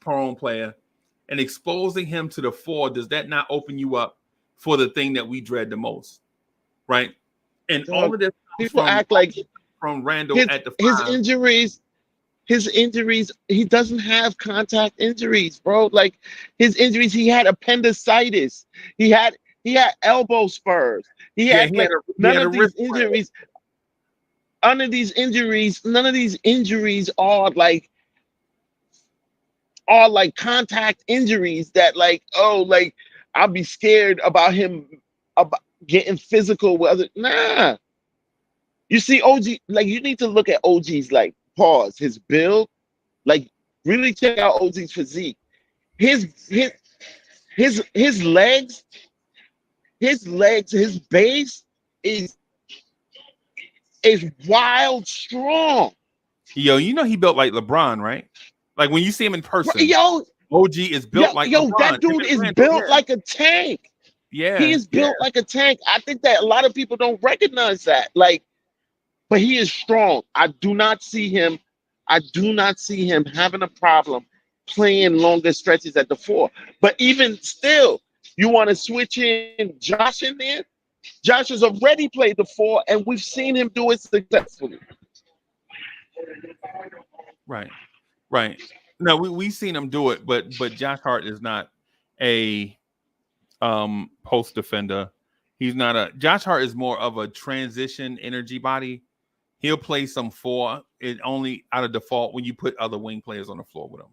prone player, and exposing him to the 4, does that not open you up for the thing that we dread the most, right? And all of this People act like from Randall at the 5. His injuries, he doesn't have contact injuries, bro. Like his injuries, he had appendicitis, he had elbow spurs, he had like none of these injuries. None of these injuries are like contact injuries that like, oh, like I'll be scared about him about getting physical with other. Nah. You see OG, like you need to look at OG's like pause, his build, like really check out OG's physique. His legs, his base is wild strong. Yo, you know he built like LeBron, right? Like when you see him in person, Yo, OG is built like LeBron. That dude is built like a tank. Yeah, he is built like a tank. I think that a lot of people don't recognize that. Like, but he is strong. I do not see him having a problem playing longer stretches at the 4. But even still, you want to switch in Josh in there? Josh has already played the 4, and we've seen him do it successfully. Right. No, we've seen him do it, but Josh Hart is not a post defender. He's not a Josh Hart is more of a transition energy body. He'll play some 4. It only out of default when you put other wing players on the floor with him.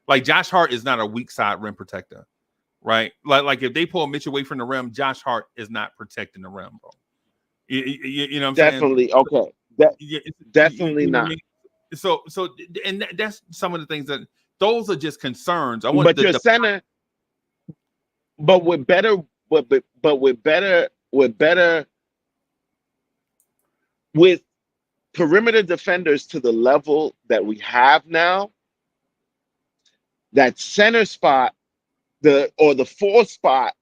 Like Josh Hart is not a weak side rim protector, right? Like if they pull Mitch away from the rim, Josh Hart is not protecting the rim, bro. You know what I'm saying? Okay. Definitely not. So and that's some of the things that those are just concerns. I want your center, but with better with perimeter defenders to the level that we have now, that center spot, the 4 spot,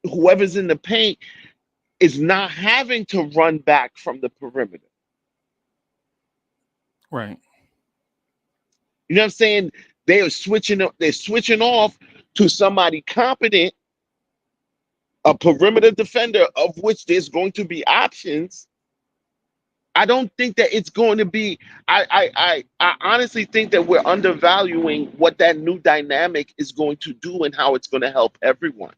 whoever's in the paint is not having to run back from the perimeter. Right. You know what I'm saying? They're switching off to somebody competent, a perimeter defender, of which there's going to be options. I don't think that it's going to be. I honestly think that we're undervaluing what that new dynamic is going to do and how it's going to help everyone.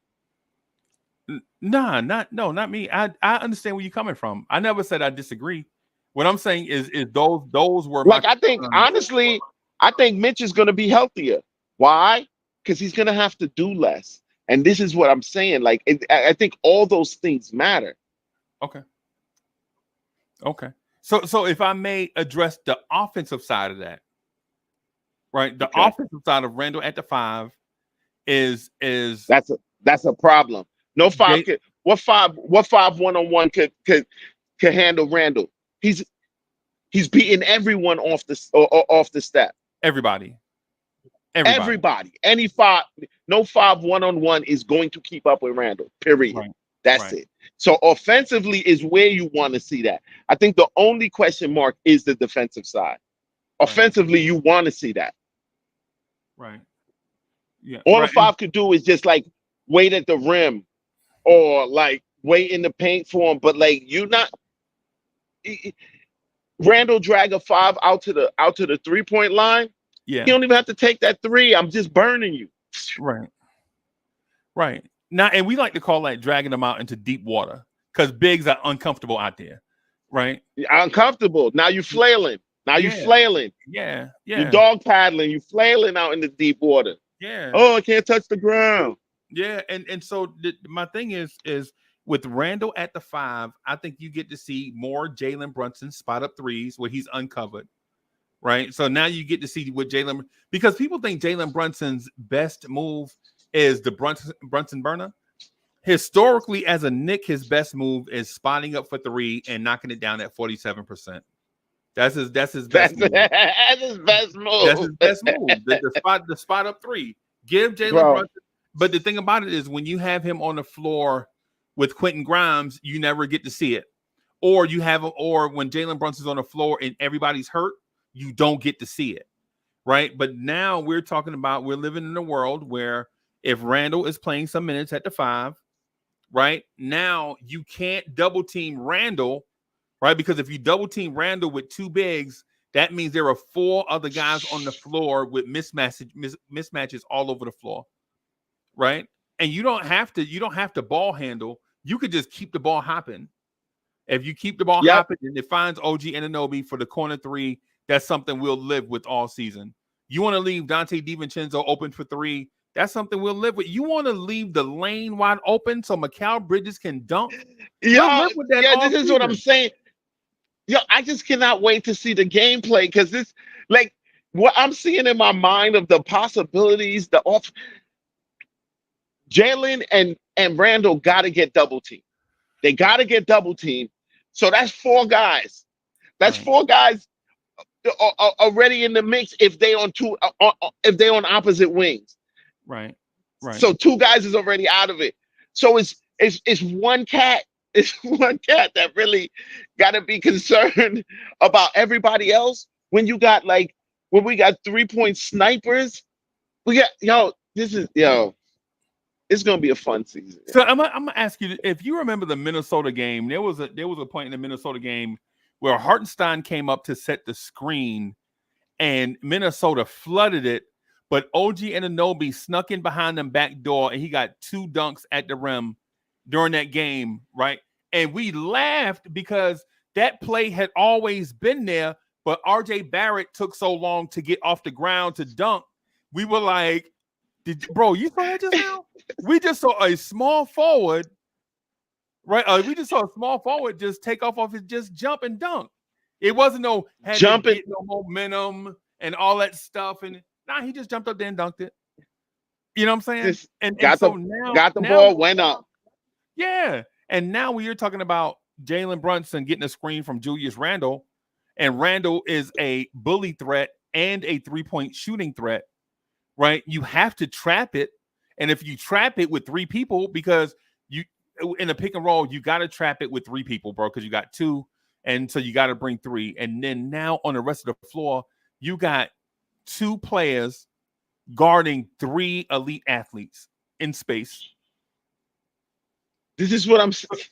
Not me. I understand where you're coming from. I never said I disagree. What I'm saying is those were like, I think honestly, I think Mitch is going to be healthier. Why? Because he's going to have to do less. And this is what I'm saying. Like, I think all those things matter. Okay. So if I may address the offensive side of that, right? The offensive side of Randall at the 5 is that's a problem. No 5 what 5 1-on-1 could handle Randall? He's beating everyone off the step. Everybody. Any 5, no 5 1-on-1 is going to keep up with Randall. Period. Right. That's it. So offensively is where you want to see that. I think the only question mark is the defensive side. Offensively, you want to see that. Right. Yeah. All the Right. five could do is just like wait at the rim or like wait in the paint for him. But like you not Randall drag a five out to the 3-point line. Yeah. He don't even have to take that three. I'm just burning you. Right. Right. Now, and we like to call that dragging them out into deep water because bigs are uncomfortable out there. Right. You're uncomfortable. Now you flailing. Now you Yeah. flailing. Yeah. You Yeah. dog paddling. You flailing out in the deep water. Yeah. Oh, I can't touch the ground. Yeah. And so my thing is with Randall at the 5, I think you get to see more Jalen Brunson spot up threes where he's uncovered. Right. So now you get to see what Jalen, because people think Jalen Brunson's best move is the Brunson burner. Historically, as a Knick, his best move is spotting up for 3 and knocking it down at 47%. That's his best move. That's his best move. That's his best move. The spot up 3. Give Jalen Brunson. But the thing about it is when you have him on the floor with Quentin Grimes, you never get to see it. Or when Jalen Brunson's on the floor and everybody's hurt, you don't get to see it. Right. But now we're living in a world where if Randall is playing some minutes at the 5, right now you can't double team Randall, right? Because if you double team Randall with 2 bigs, that means there are 4 other guys on the floor with mismatches all over the floor, right? And you don't have to ball handle. You could just keep the ball hopping. If you keep the ball hopping and it finds OG Anunoby for the corner 3, that's something we'll live with all season. You want to leave Dante DiVincenzo open for 3, that's something we'll live with. You want to leave the lane wide open so Mikal Bridges can dunk? This is what I'm saying. Yo, I just cannot wait to see the gameplay because this, like, what I'm seeing in my mind of the possibilities, Jalen and Randall got to get double teamed. They got to get double teamed. So that's 4 guys. That's 4 guys already in the mix if they on opposite wings. Right. So 2 guys is already out of it. So it's one cat. It's one cat that really got to be concerned about everybody else. When we got 3-point snipers, it's gonna be a fun season. So I'm gonna ask you if you remember the Minnesota game. There was a point in the Minnesota game where Hartenstein came up to set the screen, and Minnesota flooded it. But OG Anunoby snuck in behind them back door, and he got 2 dunks at the rim during that game, right? And we laughed because that play had always been there, but RJ Barrett took so long to get off the ground to dunk. We were like, bro, you saw that just now? We just saw a small forward, right? We just saw a small forward just take off his just jump and dunk. It wasn't no jumping, no momentum and all that stuff. And he just jumped up there and dunked it. You know what I'm saying? And got the ball, went up. Yeah. And now when you're talking about Jalen Brunson getting a screen from Julius Randle, and Randall is a bully threat and a 3-point shooting threat, right? You have to trap it. And if you trap it with 3 people, because you in a pick and roll, you got to trap it with 3 people, bro, because you got 2. And so you got to bring 3. And then now on the rest of the floor, you got 2 players guarding 3 elite athletes in space. This is what I'm saying.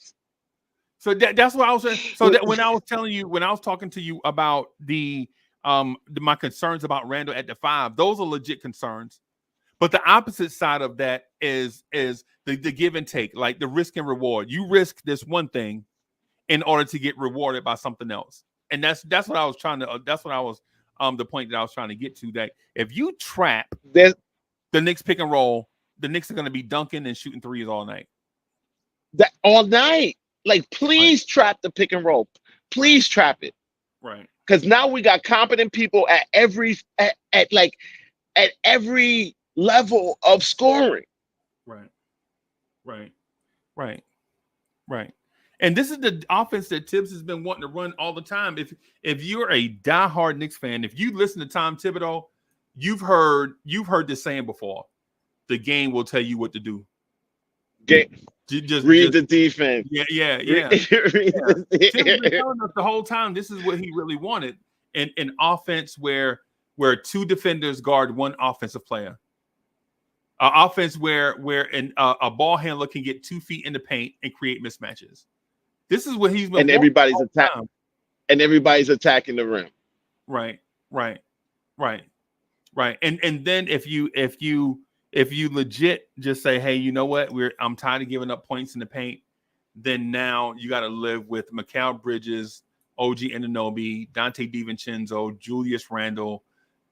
So that's what I was saying. So that when I was talking to you about my concerns about Randall at the 5, those are legit concerns. But the opposite side of that is the give and take, like the risk and reward. You risk this one thing in order to get rewarded by something else. And that's what I was trying to the point that I was trying to get to, that if you trap the Knicks pick and roll, the Knicks are going to be dunking and shooting 3s all night. All night. Like, please trap the pick and roll. Please trap it. Right. Because now we got competent people at every level of scoring. Right. And this is the offense that Tibbs has been wanting to run all the time. If you're a diehard Knicks fan, if you listen to Tom Thibodeau, you've heard this saying before. The game will tell you what to do. Just read the defense. Yeah. Tibbs been telling us the whole time this is what he really wanted. in offense where two defenders guard one offensive player. Offense where a ball handler can get 2 feet in the paint and create mismatches. This is what he's been. And everybody's attacking. And everybody's attacking the rim. Right. And then if you legit just say, hey, you know what, I'm tired of giving up points in the paint, then now you got to live with Mikal Bridges, OG Anunoby, Dante DiVincenzo, Julius Randle,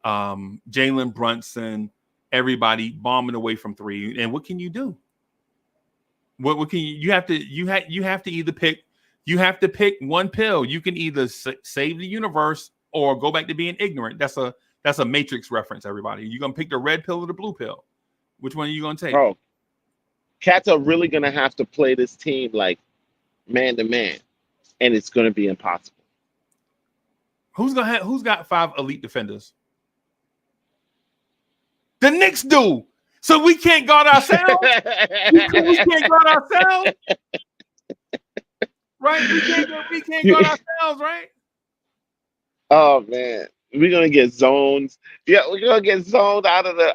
Jalen Brunson, everybody bombing away from 3. And what can you do? What can you have to either pick. You have to pick one pill. You can either save the universe or go back to being ignorant. That's a Matrix reference, everybody. You're gonna pick the red pill or the blue pill. Which one are you gonna take? Bro, cats are really gonna have to play this team like man to man, and it's gonna be impossible. Who's got 5 elite defenders? The Knicks do. So we can't guard ourselves. we can't guard ourselves. Right? We can't guard ourselves, right? Oh man, we're gonna get zones. Yeah, we're gonna get zoned out of the.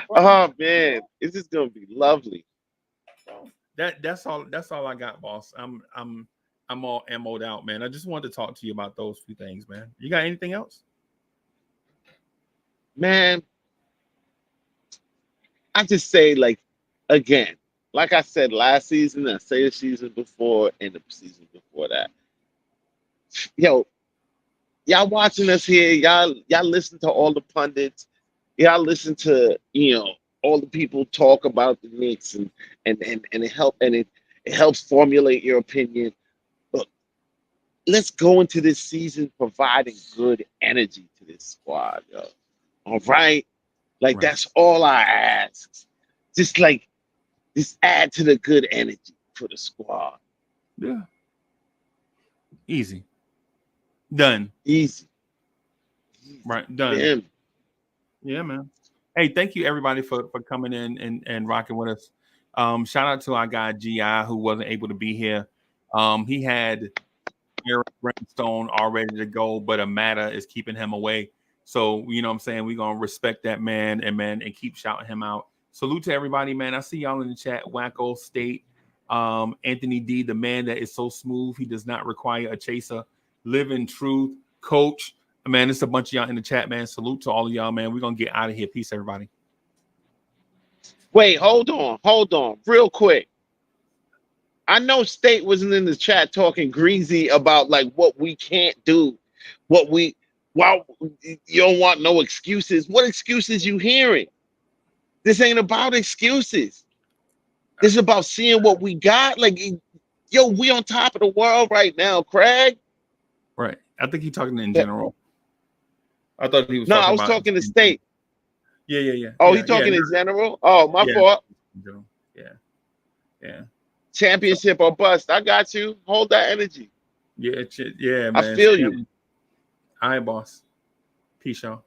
Oh man, it's just gonna be lovely. That's all I got, boss. I'm all ammoed out, man. I just wanted to talk to you about those few things, man. You got anything else? Man, I just say again, like I said last season, I say the season before and the season before that. Yo, y'all watching us here, y'all listen to all the pundits, y'all listen to all the people talk about the Knicks and it helps formulate your opinion. Look, let's go into this season providing good energy to this squad, yo. All right? Right. That's all I ask. Just add to the good energy for the squad. Yeah. Easy. Done. Easy. Right. Done. Damn. Yeah, man. Hey, thank you everybody for coming in and rocking with us. Shout out to our guy GI who wasn't able to be here. He had Eric Brimstone all ready to go, but a matter is keeping him away. So, you know what I'm saying? We're going to respect that man and keep shouting him out. Salute to everybody, man. I see y'all in the chat. Wacko State. Anthony D, the man that is so smooth. He does not require a chaser. Live in truth. Coach. Man, it's a bunch of y'all in the chat, man. Salute to all of y'all, man. We're going to get out of here. Peace, everybody. Wait, hold on. Real quick. I know State wasn't in the chat talking greasy about what we can't do. Wow, you don't want no excuses. What excuses you hearing? This ain't about excuses. This is about seeing what we got. We on top of the world right now, Craig. Right. I think he's talking in general. I thought he was I was talking to State. Yeah. Oh, he's talking in general? Oh, my fault. Yeah. Championship or bust. I got you. Hold that energy. Yeah, man. I feel you. All right, boss. Peace, y'all.